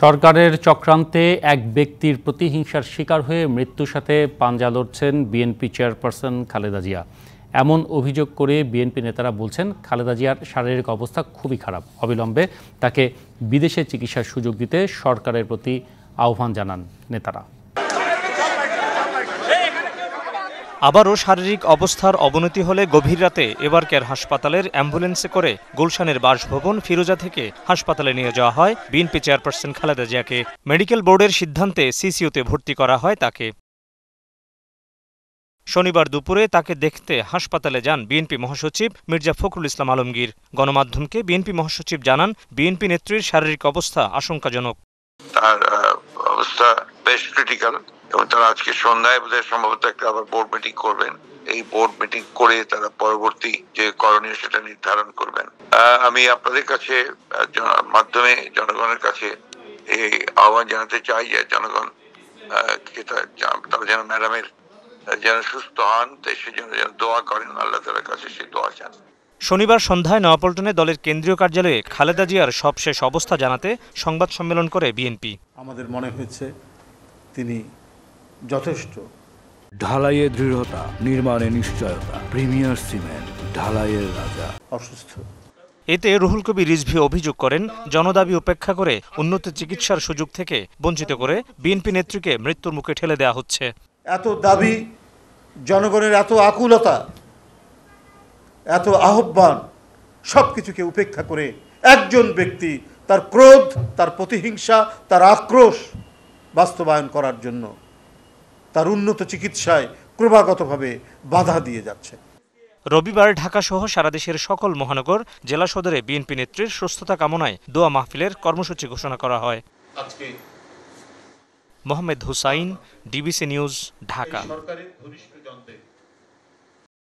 সরকারের চক্রান্তে এক ব্যক্তির প্রতিহিংসার শিকার হয়ে মৃত্যুর সাথে পাঞ্জা লড়ছেন বিএনপি চেয়ারপারসন খালেদা জিয়া। এমন অভিযোগ করে বিএনপি নেতারা বলছেন, খালেদা জিয়ার শারীরিক অবস্থা খুবই খারাপ। অবিলম্বে তাকে বিদেশে চিকিৎসার সুযোগ দিতে সরকারের প্রতি আহ্বান জানান নেতারা। আবারও শারীরিক অবস্থার অবনতি হলে গভীর রাতে এবারকের হাসপাতালের অ্যাম্বুলেন্সে করে গুলশানের বাসভবন ফিরোজা থেকে হাসপাতালে নিয়ে যাওয়া হয় বিএনপি চেয়ারপারসন খালেদা জিয়াকে। মেডিকেল বোর্ডের সিদ্ধান্তে সিসিইউতে ভর্তি করা হয় তাকে। শনিবার দুপুরে তাকে দেখতে হাসপাতালে যান বিএনপি মহাসচিব মির্জা ফখরুল ইসলাম আলমগীর। গণমাধ্যমকে বিএনপি মহাসচিব জানান, বিএনপি নেত্রীর শারীরিক অবস্থা আশঙ্কাজনক। তার অবস্থা বেশ ক্রিটিক্যাল এবং তারা আজকে সন্ধ্যায় বোধহয় সম্ভবত একটা আবার বোর্ড মিটিং করবেন। এই বোর্ড মিটিং করে তারা পরবর্তী যে করণীয় সেটা নির্ধারণ করবেন। আমি আপনাদের কাছে মাধ্যমে জনগণের কাছে এই আহ্বান জানাতে চাই যে জনগণ তারা যেন ম্যাডামের যেন সুস্থ হন, দেশের জন্য যেন দোয়া করেন, আল্লাহ তাআলার কাছে সেই দোয়া চান। শনিবার সন্ধ্যায় নয়াপল্টনে দলের কেন্দ্রীয় কার্যালয়ে খালেদা জিয়ার সবশেষ অবস্থা জানাতে সংবাদ সম্মেলন করে বিএনপি। আমাদের মনে হয়েছে তিনি যথেষ্ট। ঢালাইয়ে দৃঢ়তা, নির্মাণে নিশ্চয়তা, প্রিমিয়ার সিমেন্ট, ঢালাইয়ের রাজা। অসুস্থ। এতে রুহুল কবির রিজভী অভিযোগ করেন, জনদাবি উপেক্ষা করে উন্নত চিকিৎসার সুযোগ থেকে বঞ্চিত করে বিএনপি নেত্রীকে মৃত্যুর মুখে ঠেলে দেওয়া হচ্ছে। এত দাবি, জনগণের এত আকুলতা, এত আহ্বান, সবকিছুকে উপেক্ষা করে একজন ব্যক্তি তার ক্রোধ, তার প্রতিহিংসা, তার আক্রোশ বাস্তবায়ন করার জন্য তার উন্নত চিকিৎসায় ক্রমাগতভাবে বাধা দিয়ে যাচ্ছে। রবিবার ঢাকাসহ সারা দেশের সকল মহানগর, জেলা সদরে বিএনপি নেত্রীর সুস্থতা কামনায় দোয়া মাহফিলের কর্মসূচি ঘোষণা করা হয়। Mohammad Hussain, DBC news, Dhaka.